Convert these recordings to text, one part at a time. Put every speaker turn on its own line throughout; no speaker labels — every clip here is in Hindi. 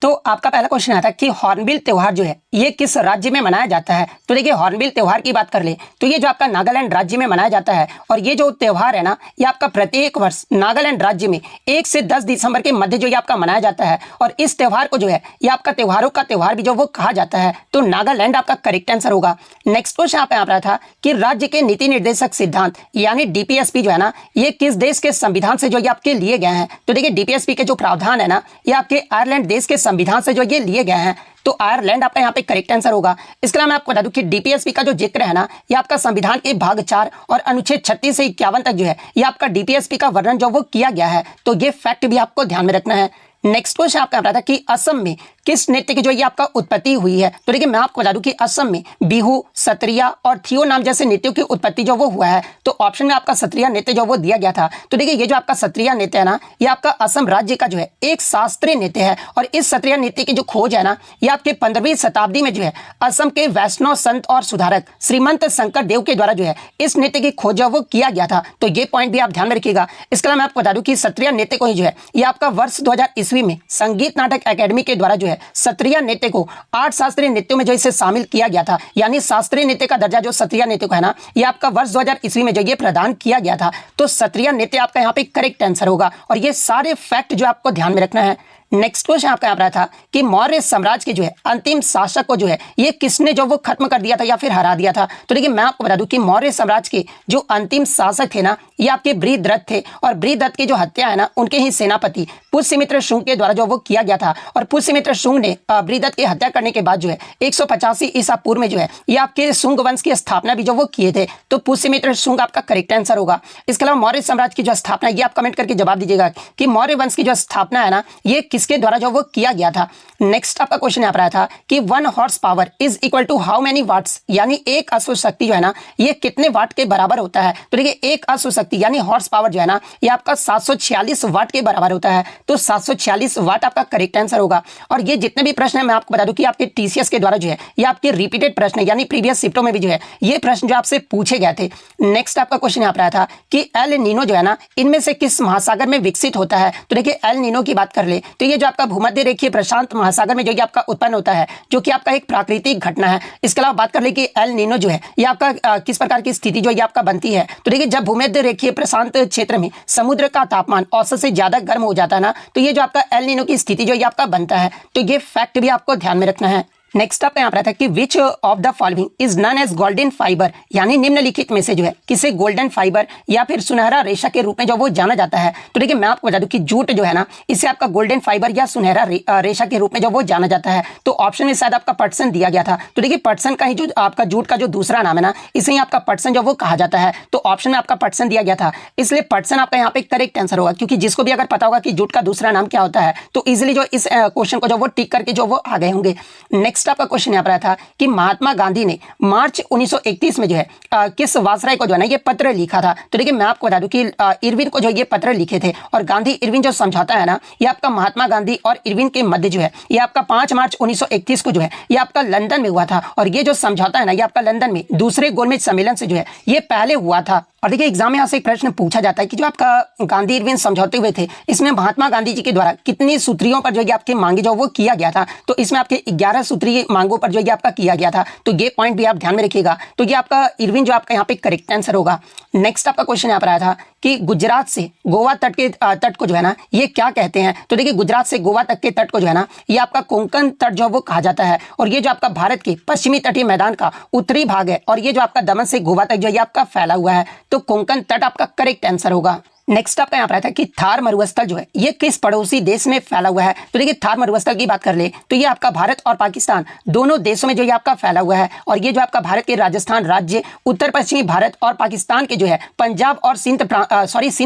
तो आपका पहला क्वेश्चन आता है कि हॉर्नबिल त्योहार जो है ये किस राज्य में मनाया जाता है। तो देखिए हॉर्नबिल त्योहार की बात कर ले तो ये जो आपका नागालैंड राज्य में मनाया जाता है और ये जो त्योहार है ना ये आपका प्रत्येक वर्ष नागालैंड राज्य में 1 से 10 दिसंबर के मध्य जो ये आपका मनाया जाता है और इस त्योहार को जो है ये आपका त्योहारों का त्योहार भी जो वो कहा जाता है। तो नागालैंड आपका करेक्ट आंसर होगा। नेक्स्ट क्वेश्चन आप यहाँ पर था कि राज्य के नीति निर्देशक सिद्धांत यानी डीपीएसपी जो है ना ये किस देश के संविधान से जो ये आपके लिए गए हैं। तो देखिए डीपीएसपी के जो प्रावधान है ना ये आपके आयरलैंड देश के संविधान से जो ये लिए गए हैं। तो आयरलैंड आपका यहाँ पे करेक्ट आंसर होगा। इसके अलावा मैं आपको बता दूं कि डीपीएसपी का जो जिक्र है ना ये आपका संविधान के भाग 4 और अनुच्छेद 36 से 51 तक जो है ये आपका डीपीएसपी का वर्णन जो वो किया गया है। तो ये फैक्ट भी आपको ध्यान में रखना है। नेक्स्ट क्वेश्चन आपका बता था कि असम में किस नृत्य की जो ये आपका उत्पत्ति हुई है। तो देखिए मैं आपको बता दूं कि असम में बिहू, सत्रिया और थियो नाम जैसे नृत्यों की उत्पत्ति जो वो हुआ है। तो ऑप्शन में आपका सत्रिया नृत्य जो वो दिया गया था। तो देखिए ये जो आपका सत्रिया नृत्य है ना ये आपका असम राज्य का जो है एक शास्त्रीय नृत्य है और इस सत्रिया नृत्य की जो खोज है ना ये आपके 15वीं शताब्दी में जो है असम के वैष्णव संत और सुधारक श्रीमंत शंकर देव के द्वारा जो है इस नृत्य की खोज जो वो किया गया था। तो ये पॉइंट भी आप ध्यान में रखिएगा। इसके अलावा मैं आपको बता दूं कि सत्रिया नृत्य को ही जो है ये आपका वर्ष 2000 ईस्वी में संगीत नाटक अकेडमी के द्वारा जो है सत्रिया नृत्य को 8 शास्त्रीय नृत्यों में जो इसे शामिल किया गया था। यानी शास्त्रीय नृत्य का दर्जा जो सत्रिया नृत्य को है ना ये आपका वर्ष 2000 ईस्वी में जो ये प्रदान किया गया था। तो सत्रिया नृत्य आपका यहाँ पे करेक्ट आंसर होगा और ये सारे फैक्ट जो आपको ध्यान में रखना है। नेक्स्ट क्वेश्चन आपका यहाँ पर था कि मौर्य साम्राज्य के जो है अंतिम शासक को जो है ये किसने जो वो खत्म कर दिया था या फिर हरा दिया था। तो देखिए मैं आपको बता दूं कि मौर्य साम्राज्य के जो अंतिम शासक थे ना ये आपके बृहद्रथ थे और बृहद्रथ की जो हत्या है ना उनके ही सेनापति पुष्यमित्र शुंग के द्वारा जो वो किया गया था। और पुष्यमित्र शुंग ने बृहद्रथ की हत्या करने के बाद जो है 185 ईसा पूर्व में जो है ये आपके शुंग वंश की स्थापना भी जो वो किए थे। तो पुष्यमित्र शुंग आपका करेक्ट आंसर होगा। इसके अलावा मौर्य साम्राज्य की जो स्थापना ये आप कमेंट करके जवाब दीजिएगा कि मौर्य वंश की जो स्थापना है ना ये किसके द्वारा जो वो किया गया था। नेक्स्ट आपका क्वेश्चन यहाँ पर आया था कि 1 horse power is equal to how many watts यानी एक अश्व शक्ति जो है ना ये कितने वाट के बराबर होता है। तो देखिए एक अश्व शक्ति यानी हॉर्स पावर जो है ना ये आपका 746 वाट के बराबर होता है। तो 746 वाट आपका करेक्ट आंसर होगा। और ये जितने भी प्रश्न है मैं आपको बता दूं कि आपके टीसीएस के द्वारा जो है ये आपके रिपीटेड प्रश्न यानी प्रीवियस शिफ्टों में भी जो है ये प्रश्न जो आपसे पूछे गए थे। नेक्स्ट आपका क्वेश्चन यहाँ पर आया था कि एल नीनो जो है ना इनमें से किस महासागर में विकसित होता है। तो देखिए एल नीनो की बात कर ले तो ये जो आपका भूमध्य रेखीय प्रशांत महासागर में जो ये आपका उत्पन्न होता है जो कि आपका एक प्राकृतिक घटना है। इसके अलावा बात कर ले कि एल नीनो जो है ये आपका किस प्रकार की स्थिति जो ये आपका बनती है। तो देखिए जब भूमध्य रेखीय प्रशांत क्षेत्र में समुद्र का तापमान औसत से ज्यादा गर्म हो जाता है ना तो ये जो आपका एल नीनो की स्थिति जो ये आपका बनता है। तो ये फैक्ट भी आपको ध्यान में रखना है। नेक्स्ट आपका यहाँ पर आता है कि which of the following is known as golden fibre यानी निम्नलिखित में से जो है किसे गोल्डन फाइबर या फिर सुनहरा रेशा के रूप में जो वो जाना जाता है। तो देखिए मैं आपको बता दूं कि जूट जो है ना इसे आपका गोल्डन फाइबर या सुनहरा रेशा के रूप में जो वो जाना जाता है। तो ऑप्शन में शायद आपका पटसन दिया गया था। तो देखिए पटसन का ही जो आपका जूट का जो दूसरा नाम है ना इसे ही आपका पटसन जो वो कहा जाता है। तो ऑप्शन में आपका पटसन दिया गया था इसलिए पटसन आपका यहाँ पे करेक्ट आंसर होगा। क्योंकि जिसको भी अगर पता होगा कि जूट का दूसरा नाम क्या होता है तो इजिली जो इस क्वेश्चन को जो वो टिक करके जो वो आ गए होंगे। नेक्स्ट आपका क्वेश्चन यहाँ पर था कि महात्मा गांधी ने मार्च 1931 में जो है किस वायसराय को जो है ना ये पत्र लिखा था। तो देखिए मैं आपको बता दूं कि इरविन को जो ये पत्र लिखे थे और गांधी इरविन जो समझौता है ना ये आपका महात्मा गांधी और इरविन के मध्य जो है ये आपका 5 मार्च 1931 को जो है ये आपका लंदन में हुआ था। और ये जो समझौता है ना ये आपका लंदन में दूसरे गोलमेज सम्मेलन से जो है ये पहले हुआ था। और देखिए एग्जाम में यहाँ से एक प्रश्न पूछा जाता है कि जो आपका गांधी इरविन समझौते हुए थे इसमें महात्मा गांधी जी के द्वारा कितनी सूत्रियों पर जो है आपके मांगे जो वो किया गया था। तो इसमें आपके 11 सूत्रीय मांगों पर जो ये आपका किया गया था। तो ये पॉइंट भी आप ध्यान में रखिएगा। तो ये आपका इरविन जो आपका यहाँ पे करेक्ट आंसर होगा। नेक्स्ट आपका क्वेश्चन यहाँ पर आया था कि गुजरात से गोवा तट को जो है ना ये क्या कहते हैं। तो देखिए गुजरात से गोवा तक के तट को जो है ना ये आपका कोंकण तट जो वो कहा जाता है। और ये जो आपका भारत के पश्चिमी तटीय मैदान का उत्तरी भाग है और ये जो आपका दमन से गोवा तक जो ये आपका फैला हुआ है। तो कोंकण तट आपका करेक्ट आंसर होगा। नेक्स्ट आपका यहाँ पर था कि थार मरुस्थल जो है ये किस पड़ोसी देश में फैला हुआ है। तो देखिए थार मरुस्थल की बात कर ले तो ये आपका भारत और पाकिस्तान दोनों देशों में जो ये आपका फैला हुआ है। और ये जो आपका भारत के राजस्थान राज्य, उत्तर पश्चिमी भारत और पाकिस्तान के जो है पंजाब और सिंध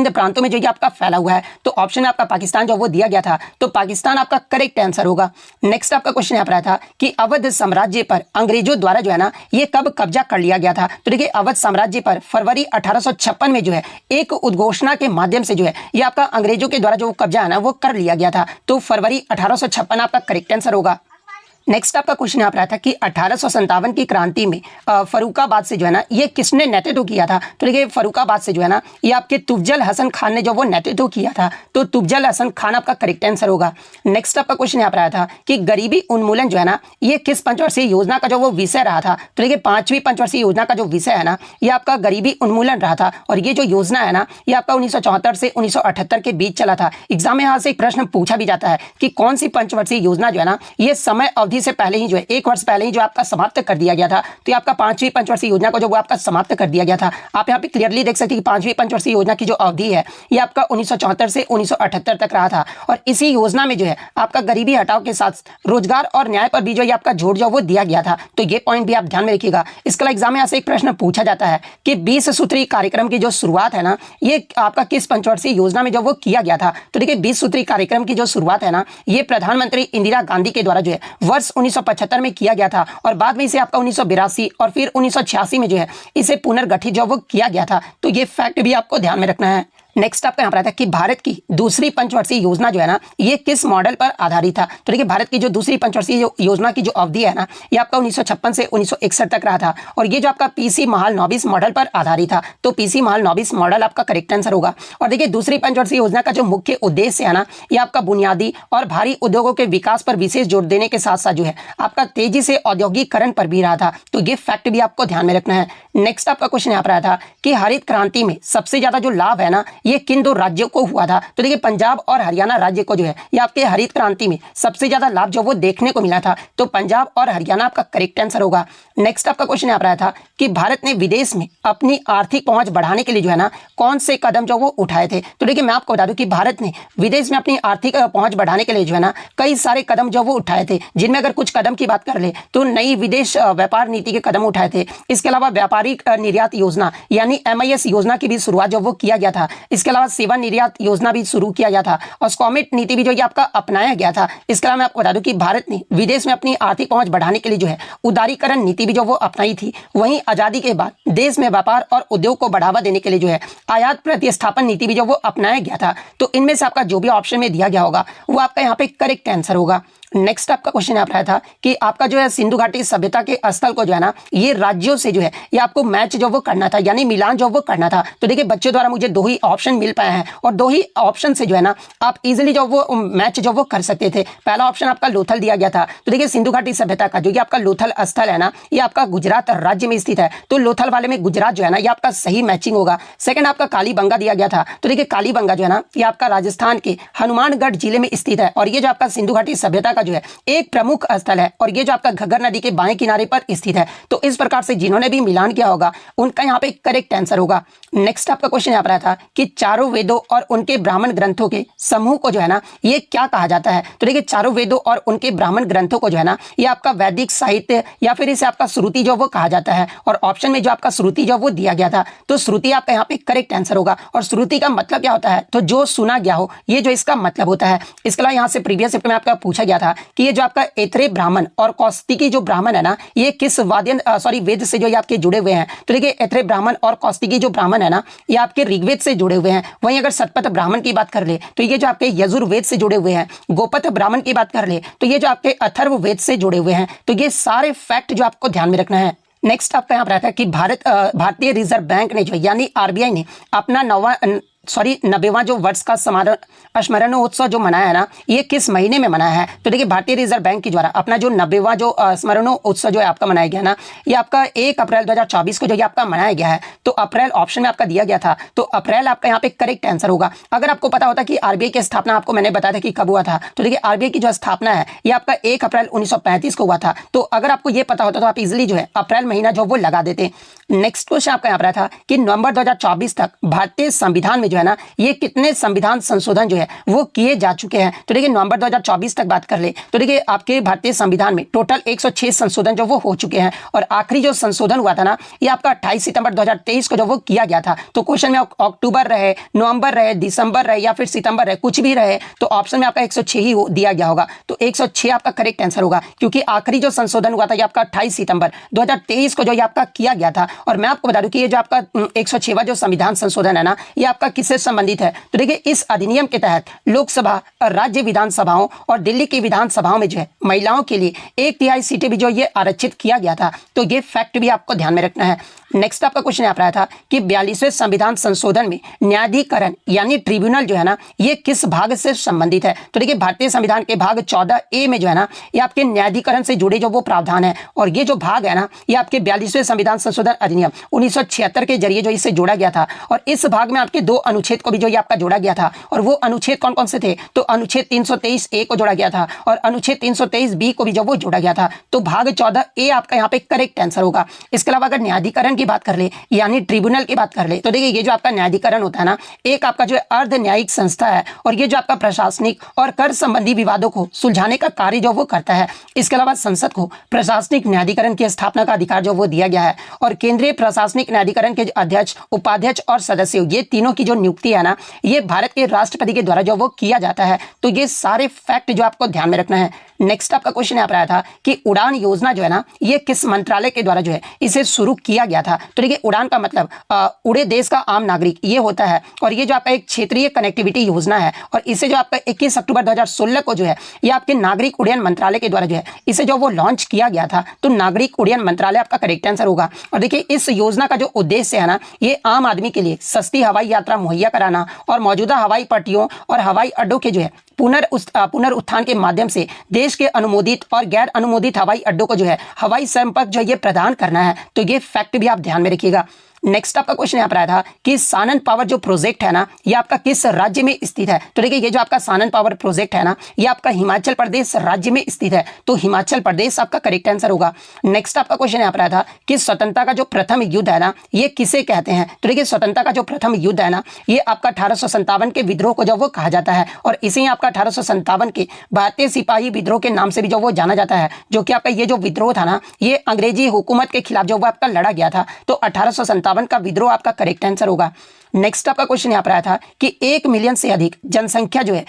प्रांतों में जो ये आपका फैला हुआ है। तो ऑप्शन में आपका पाकिस्तान जो वो दिया गया था। तो पाकिस्तान आपका करेक्ट आंसर होगा। नेक्स्ट आपका क्वेश्चन यहाँ पर था कि अवध साम्राज्य पर अंग्रेजों द्वारा जो है ना ये कब कब्जा कर लिया गया था। तो देखिए अवध साम्राज्य पर फरवरी 1856 में जो है एक उद्घोषणा के माध्यम से जो है ये आपका अंग्रेजों के द्वारा जो कब्जा है ना वो कर लिया गया था। तो फरवरी 1856 आपका करेक्ट आंसर होगा। नेक्स्ट आपका क्वेश्चन यहाँ पर आया था कि 1857 की क्रांति में फर्रुखाबाद से जो है ना ये किसने नेतृत्व किया था। तो देखिए फर्रुखाबाद से जो है ना ये आपके तुफजल हसन खान ने जो वो नेतृत्व किया था, तो तुफजल हसन खान आपका करेक्ट आंसर होगा। नेक्स्ट आपका क्वेश्चन यहाँ पर आया था कि गरीबी उन्मूलन जो है ना ये किस पंचवर्षीय योजना का जो वो विषय रहा था। तो देखिए 5वीं पंचवर्षीय योजना का जो विषय है ना ये आपका गरीबी उन्मूलन रहा था, और ये जो योजना है ना ये आपका 1974 से 1978 के बीच चला था। एग्जाम में यहाँ से एक प्रश्न पूछा भी जाता है कि कौन सी पंचवर्षीय योजना जो है ना ये समय अवधि से पहले ही जो है 1 वर्ष पहले ही जो आपका समाप्त कर दिया गया था। तो ये आपका 5वीं पंचवर्षीय योजना को जो वो आपका समाप्त कर दिया गया था। आप यहाँ पे क्लियरली देख सकते हैं कि 5वीं पंचवर्षीय योजना की जो अवधि है ये आपका 1974 से 1978 तक रहा था, और इसी योजना में जो है आपका गरीबी हटाओ के साथ रोजगार और न्याय पर भी जो आपका जोर जो वो दिया गया था। तो ये पॉइंट भी आप ध्यान में रखिएगा। इसके अलावा एग्जाम में यहाँ से एक प्रश्न पूछा जाता है कि 20 सूत्री कार्यक्रम की जो शुरुआत है ना ये आपका किस पंचवर्षीय योजना में जो वो किया गया था। तो देखिए 20 सूत्री कार्यक्रम की जो शुरुआत है ना ये प्रधानमंत्री इंदिरा गांधी के द्वारा जो है वर्ष 1975 में किया गया था, और बाद में इसे आपका 1982 और फिर 1986 में जो है इसे पुनर्गठित जो वो किया गया था। तो ये फैक्ट भी आपको ध्यान में रखना है। नेक्स्ट आपका यहाँ पर आता है कि भारत की दूसरी पंचवर्षीय योजना जो है ना ये किस मॉडल पर आधारित था। तो देखिए भारत की जो दूसरी पंचवर्षीय योजना की जो अवधि है ना ये आपका 1956 से 1961 तक रहा था, और ये जो आपका पीसी महालनोबिस मॉडल पर आधारित था। तो पीसी महालनोबिस मॉडल आपका करेक्ट आंसर होगा। और देखिए दूसरी पंचवर्षीय योजना का जो मुख्य उद्देश्य है ना ये आपका बुनियादी और भारी उद्योगों के विकास पर विशेष जोर देने के साथ साथ जो है आपका तेजी से औद्योगिकरण पर भी रहा था। तो ये फैक्ट भी आपको ध्यान में रखना है। नेक्स्ट आपका क्वेश्चन यहाँ पर आया था कि हरित क्रांति में सबसे ज्यादा जो लाभ है ना ये किन 2 राज्यों को हुआ था। तो देखिए पंजाब और हरियाणा राज्य को जो है ये आपके हरित क्रांति में सबसे ज्यादा लाभ जो वो देखने को मिला था। तो पंजाब और हरियाणा आपका करेक्ट आंसर होगा। नेक्स्ट आपका क्वेश्चन यहाँ पर आया था कि भारत ने विदेश में अपनी आर्थिक पहुंच बढ़ाने के लिए जो है ना कौन से कदम जो वो उठाए थे। तो देखिए मैं आपको बता दूं कि भारत ने विदेश में अपनी आर्थिक पहुंच बढ़ाने के लिए जो है ना कई सारे कदम जो वो उठाए थे, जिनमें अगर कुछ कदम की बात कर ले तो नई विदेश व्यापार नीति के कदम उठाए थे। इसके अलावा व्यापारिक निर्यात योजना यानी MIS योजना की भी शुरुआत जो वो किया गया था। इसके अलावा सेवा निर्यात योजना भी शुरू किया गया था, और स्कॉमेट नीति भी जो ये आपका अपनाया गया था। इसके अलावा मैं आपको बता दूं कि भारत ने विदेश में अपनी आर्थिक पहुंच बढ़ाने के लिए जो है उदारीकरण नीति भी जो वो अपनाई थी। वहीं आजादी के बाद देश में व्यापार और उद्योग को बढ़ावा देने के लिए जो है आयात प्रतिस्थापन नीति भी जो वो अपनाया गया था। तो इनमें से आपका जो भी ऑप्शन में दिया गया होगा वो आपका यहाँ पे करेक्ट आंसर होगा। नेक्स्ट आपका क्वेश्चन यहाँ पर आया था कि आपका जो है सिंधु घाटी सभ्यता के स्थल को जो है ना ये राज्यों से जो है ये आपको मैच जो वो करना था, यानी मिलान जो वो करना था। तो देखिए बच्चों द्वारा मुझे 2 ही ऑप्शन मिल पाए हैं, और 2 ही ऑप्शन से जो है ना आप इजीली जो वो मैच जो वो कर सकते थे। पहला ऑप्शन आपका लोथल दिया गया था। तो देखिए सिंधु घाटी सभ्यता का जो ये आपका लोथल स्थल है ना ये आपका गुजरात राज्य में स्थित है। तो लोथल वाले में गुजरात जो है ना ये आपका सही मैचिंग होगा। सेकंड आपका कालीबंगा दिया गया था। तो देखिए कालीबंगा जो है ना ये आपका राजस्थान के हनुमानगढ़ जिले में स्थित है, और ये जो आपका सिंधु घाटी सभ्यता का जो है एक प्रमुख स्थल है, और ये जो आपका घग्गर नदी के बाएं किनारे पर स्थित है। तो इस प्रकार से जिन्होंने भी मिलान किया होगा उनका यहाँ पे करेक्ट आंसर होगा। नेक्स्ट आपका क्वेश्चन यहाँ पर आया था कि चारों वेदों और उनके ब्राह्मण ग्रंथों के समूह को जो है ना ये क्या कहा जाता है। तो देखिए चारों वेदों और उनके ब्राह्मण ग्रंथों को जो है ना ये आपका वैदिक साहित्य या फिर इसे आपका श्रुति जो वो कहा जाता है, और ऑप्शन में जो आपका श्रुति जो वो दिया गया था। तो श्रुति आपका यहाँ पे करेक्ट आंसर होगा। और श्रुति का मतलब क्या होता है, तो जो सुना गया हो, ये जो इसका मतलब होता है। इसके अलावा यहाँ से प्रीवियस शिफ्ट में आपका पूछा गया था कि ये जो आपका ऐत्रेय ब्राह्मण और कौस्तिकी जो ब्राह्मण है ना ये किस वेद से जो ये आपके जुड़े हुए हैं। तो देखिए ऐत्रेय ब्राह्मण और कौस्तिकी जो ब्राह्मण है ना ये आपके ऋग्वेद से जुड़े हुए हैं। वहीं अगर सतपथ ब्राह्मण की बात कर ले तो ये जो आपके यजुर्वेद से जुड़े हुए हैं। गोपथ ब्राह्मण की बात कर ले तो ये जो आपके अथर्ववेद से जुड़े हुए हैं। तो ये सारे फैक्ट जो आपको ध्यान में रखना है। नेक्स्ट आपका यहाँ पर आता है कि भारतीय रिजर्व बैंक ने जो यानी RBI ने अपना 90वां जो वर्ष का स्मरणोत्सव जो मनाया है ना ये किस महीने में मनाया है। तो देखिए भारतीय रिजर्व बैंक के द्वारा अपना जो 90वां जो स्मरणोत्सव जो है आपका मनाया गया ना ये आपका 1 अप्रैल 2024 को जो ये आपका मनाया गया है। तो अप्रैल ऑप्शन में आपका दिया गया था। तो अप्रैल आपका यहाँ पे करेक्ट आंसर होगा। अगर आपको पता होता कि RBI की स्थापना आपको मैंने बताया था कि कब हुआ था। तो देखिए RBI की जो स्थापना है ये आपका 1 अप्रैल 1935 को हुआ था। तो अगर आपको ये पता होता तो आप इजिली जो है अप्रैल महीना जो वो लगा देते। नेक्स्ट क्वेश्चन आपका यहाँ पर था कि नवंबर 2024 तक भारतीय संविधान में जो है ना ये कितने संविधान संशोधन जो है वो किए जा चुके हैं। तो देखिए नवंबर 2024 तक बात कर ले तो देखिए आपके भारतीय संविधान में टोटल 106 संशोधन जो वो हो चुके हैं, और आखिरी जो संशोधन हुआ था ना ये आपका 28 सितंबर 2023 को जो वो किया गया था। तो क्वेश्चन में अक्टूबर रहे, नवंबर रहे, दिसंबर रहे या फिर सितंबर रहे, कुछ भी रहे तो ऑप्शन में आपका 106 ही दिया गया होगा। तो 106 आपका करेक्ट आंसर होगा, क्योंकि आखिरी जो संशोधन हुआ था ये आपका 28 सितंबर 2023 को जो ये आपका किया गया था, और मैं आपको बता दूं कि ये जो आपका 106वां जो संविधान संशोधन है ना, ये आपका किससे संबंधित है? तो देखिए इस अधिनियम के तहत लोकसभा, राज्य विधानसभाओं और दिल्ली की विधानसभाओं में जो है महिलाओं के लिए 1/3 सीटें भी जो ये आरक्षित किया गया था। तो ये फैक्ट भी आपको ध्यान में रखना है। नेक्स्ट आपका क्वेश्चन यहाँ पर आया था कि 42वें संविधान संशोधन में न्यायाधिकरण यानी ट्रिब्यूनल जो है ना, ये किस भाग से संबंधित है? तो देखिए भारतीय संविधान के भाग 14A में जो है ना, ये आपके न्यायाधिकरण से जुड़े जो वो प्रावधान है, और ये जो भाग है ना, ये आपके 42वें संविधान संशोधन अधिनियम 1976 के जरिए जो इससे जोड़ा गया था। और इस भाग में आपके 2 अनुच्छेद को भी जो ये आपका जोड़ा गया था, और वो अनुच्छेद कौन कौन से थे? तो अनुच्छेद 323A को जोड़ा गया था और अनुच्छेद 323B को भी जो वो जोड़ा गया था। तो भाग 14A आपका यहाँ पे करेक्ट आंसर होगा। इसके अलावा अगर न्यायाधिकरण की बात कर ले यानी ट्रिब्यूनल की बात कर ले, तो देखिए ये जो आपका न्यायाधिकरण होता है ना, एक आपका जो है अर्ध न्यायिक संस्था है, और ये जो आपका प्रशासनिक और कर संबंधी विवादों को सुलझाने का कार्य जो वो करता है। इसके अलावा संसद को प्रशासनिक न्यायाधिकरण की स्थापना का अधिकार जो वो दिया गया है, और केंद्रीय प्रशासनिक न्यायाधिकरण के अध्यक्ष, उपाध्यक्ष और सदस्य, ये तीनों की जो नियुक्ति है ना, ये भारत के राष्ट्रपति के द्वारा जो वो किया जाता है। तो ये सारे फैक्ट जो आपको ध्यान में रखना है। नेक्स्ट आपका क्वेश्चन यहाँ पर आया था कि उड़ान योजना जो है ना, ये किस मंत्रालय के द्वारा जो है इसे शुरू किया गया था? तो देखिए उड़ान का मतलब उड़े देश का आम नागरिक ये होता है, और ये जो आपका एक क्षेत्रीय कनेक्टिविटी योजना है, और इसे जो आपका 21 अक्टूबर 2016 को जो है ये आपके नागरिक उड्डयन मंत्रालय के द्वारा जो है इसे जो वो लॉन्च किया गया था। तो नागरिक उड्डयन मंत्रालय आपका करेक्ट आंसर होगा। और देखिए इस योजना का जो उद्देश्य है ना, ये आम आदमी के लिए सस्ती हवाई यात्रा मुहैया कराना, और मौजूदा हवाई पट्टियों और हवाई अड्डों के जो है पुनरुत्थान के माध्यम से देश के अनुमोदित और गैर अनुमोदित हवाई अड्डों को जो है हवाई संपर्क जो ये प्रदान करना है। तो ये फैक्ट भी आप ध्यान में रखिएगा। नेक्स्ट आपका क्वेश्चन यहाँ पर आया था कि सानन पावर जो प्रोजेक्ट है ना, ये आपका किस राज्य में स्थित है? तो देखिए ये जो आपका सानन पावर प्रोजेक्ट है ना, ये आपका हिमाचल प्रदेश राज्य में स्थित है। तो हिमाचल प्रदेश आपका करेक्ट आंसर होगा। नेक्स्ट आपका क्वेश्चन यहाँ पर आया था कि स्वतंत्रता का जो प्रथम युद्ध है ना, ये किसे कहते हैं? तो देखिए स्वतंत्रता का जो प्रथम युद्ध है ना, ये आपका 1857 के विद्रोह को जो वो कहा जाता है, और इसे ही आपका 1857 के भारतीय सिपाही विद्रोह के नाम से भी जो वो जाना जाता है। जो कि आपका ये जो विद्रोह था ना, ये अंग्रेजी हुकूमत के खिलाफ जो वो आपका लड़ा गया था। तो 1857 का विद्रोह आपका करेक्ट आंसर होगा। नेक्स्ट आपका क्वेश्चन यहाँ पर आया था कि 1 मिलियन से अधिक जनसंख्या जो है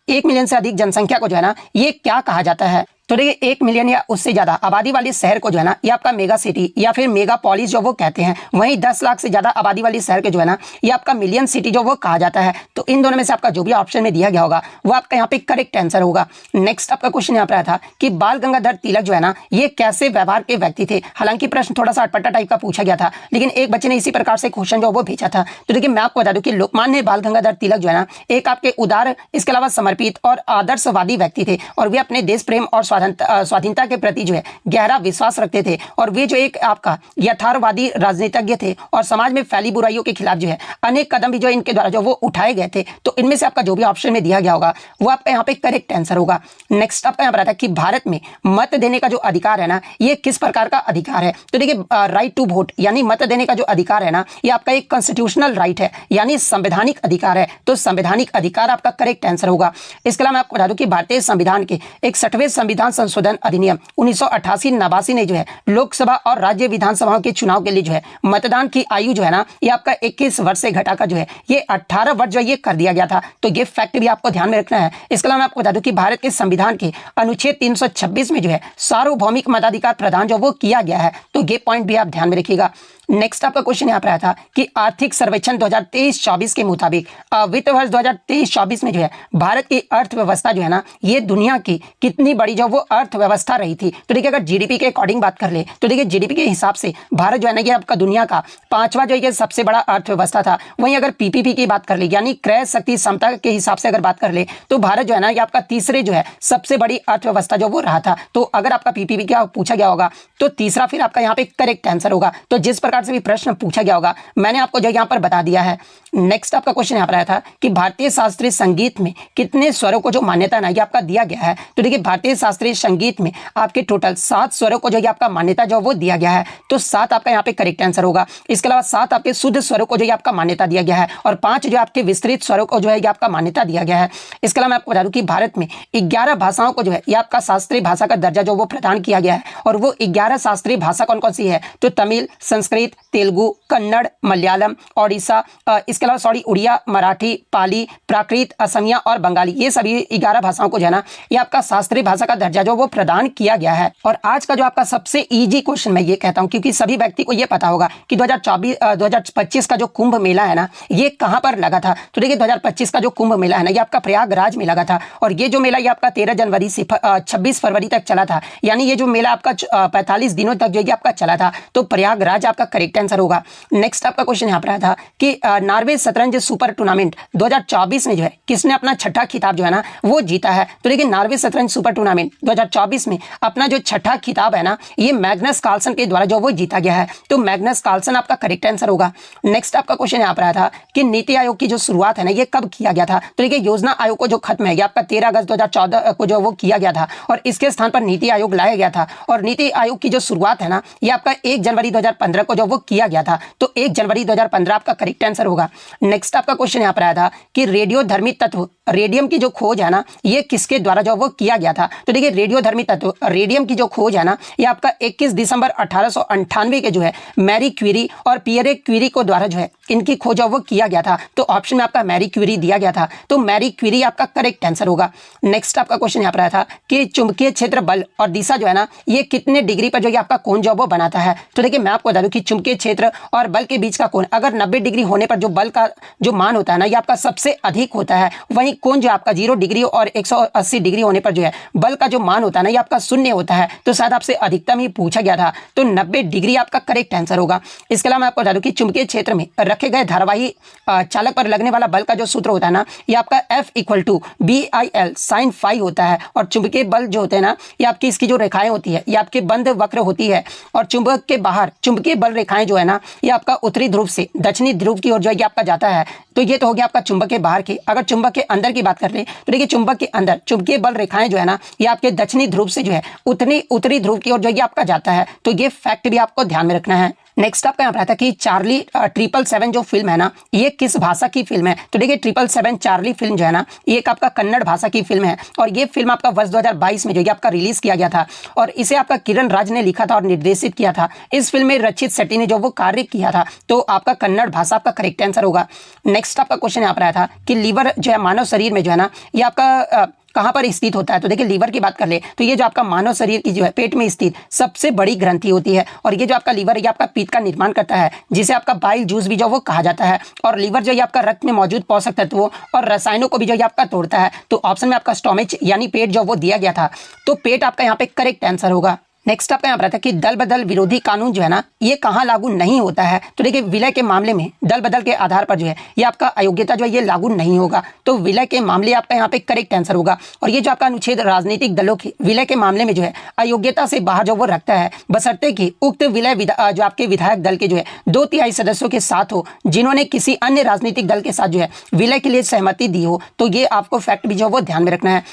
1 मिलियन से अधिक जनसंख्या को जो है ना, ये क्या कहा जाता है? तो देखिए 1 मिलियन या उससे ज्यादा आबादी वाले शहर को जो है ना, ये आपका मेगा सिटी या फिर मेगा पॉलिस जो वो कहते हैं। वहीं 10 लाख से ज्यादा आबादी वाले शहर के जो है ना, ये आपका मिलियन सिटी जो वो कहा जाता है। तो इन दोनों में से आपका जो भी ऑप्शन में दिया गया होगा वो आपका यहाँ पे करेक्ट आंसर होगा। नेक्स्ट आपका क्वेश्चन यहाँ पर आया था कि बाल गंगाधर तिलक जो है ना, ये कैसे व्यवहार के व्यक्ति थे? हालांकि प्रश्न थोड़ा सा अटपटा टाइप का पूछा गया था, लेकिन एक बच्चे ने इसी प्रकार से क्वेश्चन जो वो भेजा था। तो देखिए मैं आपको बता दूं कि लोकमान्य बाल गंगाधर तिलक जो है ना, एक आपके उदार, इसके अलावा समर्पित और आदर्शवादी व्यक्ति थे, और वे अपने देश प्रेम और स्वाधीनता के प्रति जो है गहरा विश्वास रखते थे। और वे जो एक आपका यथार्थवादी राजनीतिज्ञ थे, और समाज में फैली बुराइयों के खिलाफ जो है अनेक कदम भी जो इनके द्वारा जो वो उठाए गए थे। तो इनमें से आपका जो भी ऑप्शन में दिया गया होगा वो आपका यहाँ पे करेक्ट आंसर होगा। नेक्स्ट आपका यहाँ पर आता है कि भारत में मत देने का जो अधिकार है ना, ये किस प्रकार का अधिकार है? तो देखिए राइट टू वोट यानी मत देने का जो अधिकार है ना, ये आपका एक कॉन्स्टिट्यूशनल राइट है, यानी संवैधानिक अधिकार है। तो संवैधानिक अधिकार आपका करेक्ट आंसर होगा। इसके अलावा मैं आपको बता दूं कि भारतीय संविधान के 61वें संविधान संशोधन अधिनियम 1988-89 ने जो है लोकसभा और राज्य विधानसभाओं के चुनाव के लिए जो है मतदान की आयु जो है ना, ये आपका 21 वर्ष से घटाकर जो है ये 18 वर्ष जो ये कर दिया गया था। तो ये फैक्ट भी आपको ध्यान में रखना है। इसके अलावा मैं आपको बता दूं कि भारत के संविधान के अनुच्छेद 326 में जो है सार्वभौमिक मताधिकार प्रदान जो वो किया गया है। तो ये पॉइंट भी आप ध्यान में रखिएगा। नेक्स्ट आपका क्वेश्चन यहाँ पर आया था कि आर्थिक सर्वेक्षण 2023-24 के मुताबिक वित्त वर्ष 2023-24 में जो है भारत की अर्थव्यवस्था जो है ना, ये दुनिया की कितनी बड़ी जो वो अर्थव्यवस्था रही थी? तो देखिए अगर जीडीपी के अकॉर्डिंग बात कर ले, तो देखिए जीडीपी के हिसाब से भारत जो है ना, ये आपका दुनिया का 5वां जो है सबसे बड़ा अर्थव्यवस्था था। वहीं अगर पीपीपी की बात कर ले यानी क्रय शक्ति क्षमता के हिसाब से अगर बात कर ले, तो भारत जो है ना, ये आपका तीसरे जो है सबसे बड़ी अर्थव्यवस्था जो वो रहा था। तो अगर आपका पीपीपी का पूछा गया होगा तो तीसरा फिर आपका यहाँ पे करेक्ट आंसर होगा। तो जिस प्रकार से भी प्रश्न पूछा गया होगा मैंने आपको जो यहाँ पर बता दिया है। नेक्स्ट आपका क्वेश्चन यहाँ पर आया था कि भारतीय शास्त्रीय संगीत में कितने स्वरों को जो मान्यता ना ये आपका दिया गया है? तो देखिए भारतीय शास्त्रीय संगीत में आपके टोटल 7 स्वरों को जो ये आपका मान्यता जो वो दिया गया है। तो 7 आपका यहाँ पे करेक्ट आंसर होगा। इसके अलावा 7 आपके शुद्ध स्वरों को जो ये आपका मान्यता दिया गया है, और 5 जो आपके विस्तृत स्वरों को जो है ये आपका मान्यता दिया गया है। इसके अलावा मैं आपको बता दूं कि भारत में 11 भाषाओं को जो है ये आपका शास्त्रीय भाषा का दर्जा जो वो प्रदान किया गया है। और वो 11 शास्त्रीय भाषा कौन कौन सी है? तो तमिल, संस्कृत, संस्कृत, तेलुगु, कन्नड़, मलयालम, ओडिशा, इसके अलावा उड़िया, मराठी, पाली, प्राकृत, असमिया और बंगाली, ये सभी 11 भाषाओं को जो है ना ये आपका शास्त्रीय भाषा का दर्जा जो वो प्रदान किया गया है। और आज का जो आपका सबसे इजी क्वेश्चन मैं ये कहता हूं, क्योंकि सभी व्यक्ति को ये पता होगा कि 2025 का जो कुंभ मेला है ना ये कहां पर लगा था। तो देखिए 2025 का जो कुंभ मेला है ना ये आपका प्रयागराज में लगा था, और ये जो मेला ये आपका 13 जनवरी से 26 फरवरी तक चला था, यानी ये जो मेला आपका 45 दिनों तक जो है आपका चला था। तो प्रयागराज आपका करेक्ट आंसर होगा। नेक्स्ट आपका क्वेश्चन यहाँ पर आया था कि नॉर्वे शतरंज सुपर टूर्नामेंट 2024 में जो है किसने अपना छठा खिताब जो है ना वो जीता है। तो देखिए नार्वे शतरंज सुपर टूर्नामेंट 2024 में अपना जो छठा खिताब है ना ये मैग्नस कार्लसन के द्वारा जो वो जीता गया है। तो मैग्नस कार्लसन आपका करेक्ट आंसर होगा। नेक्स्ट आपका क्वेश्चन यहाँ पर आया था कि नीति आयोग की जो शुरुआत है ना ये कब किया गया था। तो देखिए योजना आयोग को जो खत्म है ये आपका 13 अगस्त 2014 को जो वो किया गया था, और इसके स्थान पर नीति आयोग लाया गया था। और नीति आयोग की जो शुरुआत है ना ये आपका 1 जनवरी 2015 को जो वो किया गया था। तो 1 जनवरी 2015 आपका करेक्ट आंसर होगा। नेक्स्ट आपका क्वेश्चन यहाँ पर आया था कि रेडियोधर्मी तत्व रेडियम की जो खोज है ना ये किसके द्वारा जो वो किया गया था। तो देखिए रेडियोधर्मी तत्व रेडियम की जो खोज है ना ये आपका 21 दिसंबर 1898 के जो है मैरी क्यूरी और पियरे क्यूरी को द्वारा जो है इनकी खोज वो किया गया था। तो ऑप्शन में आपका मैरी क्यूरी दिया गया था। तो मैरी क्यूरी आपका करेक्ट आंसर होगा। नेक्स्ट आपका क्वेश्चन यहाँ पर आया था कि चुंबकीय क्षेत्र बल और दिशा जो है ना ये कितने डिग्री पर जो है आपका कोण जो वो बनाता है। तो देखिए मैं आपको बता दूं कि चुंबकीय क्षेत्र और बल के बीच का कोण अगर 90 डिग्री होने पर जो बल का जो मान होता है ना ये आपका सबसे अधिक होता है। वहीं कोण जो आपका 0 डिग्री और 180 डिग्री होने पर जो है बल का जो मान होता है ना ये आपका शून्य होता है। तो शायद आपसे अधिकतम ही पूछा गया था। तो 90 डिग्री आपका करेक्ट आंसर होगा। इसके अलावा मैं आपको बता दूं कि चुंबकीय क्षेत्र में रखे गए धारावाही चालक पर लगने वाला बल का जो सूत्र होता है ना ये आपका F = BIL sin phi होता है। और चुंबकीय बल जो होते हैं ना ये आपकी इसकी जो रेखाएं होती है ये आपके बंद वक्र होती है। और चुंबक के बाहर चुंबकीय बल रेखाएं जो है ना ये आपका उत्तरी ध्रुव से दक्षिणी ध्रुव की ओर जो है आपका जाता है। तो ये तो हो गया आपका चुंबक के बाहर की। अगर चुंबक के अंदर की बात कर ले तो देखिए चुंबक के अंदर चुंबकीय बल रेखाएं जो है ना ये आपके दक्षिणी ध्रुव से जो है उत्तरी ध्रुव की ओर जो है आपका जाता है। तो ये फैक्ट भी आपको ध्यान में रखना है। नेक्स्ट आपका यहाँ पर आता है कि चार्ली 777 जो फिल्म है ना ये किस भाषा की फिल्म है। तो देखिए 777 चार्ली फिल्म जो है ना ये एक आपका कन्नड़ भाषा की फिल्म है, और ये फिल्म आपका वर्ष 2022 में जो है आपका रिलीज किया गया था, और इसे आपका किरण राज ने लिखा था और निर्देशित किया था। इस फिल्म में रचित शेट्टी ने जो वो कार्य किया था। तो आपका कन्नड़ भाषा आपका करेक्ट आंसर होगा। नेक्स्ट आपका क्वेश्चन यहाँ पर आया था कि लीवर जो है मानव शरीर में जो है ना ये आपका कहां पर स्थित होता है। तो देखिए लीवर की बात कर ले तो ये जो आपका मानव शरीर की जो है पेट में स्थित सबसे बड़ी ग्रंथि होती है, और ये जो आपका लीवर है ये आपका पित्त का निर्माण करता है, जिसे आपका बाइल जूस भी जो वो कहा जाता है। और लीवर जो है आपका रक्त में मौजूद पोषक तत्वों और रसायनों को भी जो है आपका तोड़ता है। तो ऑप्शन में आपका स्टोमच यानी पेट जो वो दिया गया था। तो पेट आपका यहाँ पे करेक्ट आंसर होगा। नेक्स्ट आपका यहाँ पर आता है कि दल बदल विरोधी कानून जो है ना ये कहाँ लागू नहीं होता है। तो देखिए विलय के मामले में दल बदल के आधार पर जो है ये आपका अयोग्यता जो है ये लागू नहीं होगा। तो विलय के मामले आपका यहाँ पे करेक्ट आंसर होगा। और ये जो आपका अनुच्छेद राजनीतिक दलों की विलय के मामले में जो है अयोग्यता से बाहर जो वो रखता है, बशर्ते कि उक्त विलय जो आपके विधायक दल के जो है 2/3 सदस्यों के साथ हो, जिन्होंने किसी अन्य राजनीतिक दल के साथ जो है विलय के लिए सहमति दी हो। तो ये आपको फैक्ट भी जो वो ध्यान में रखना है।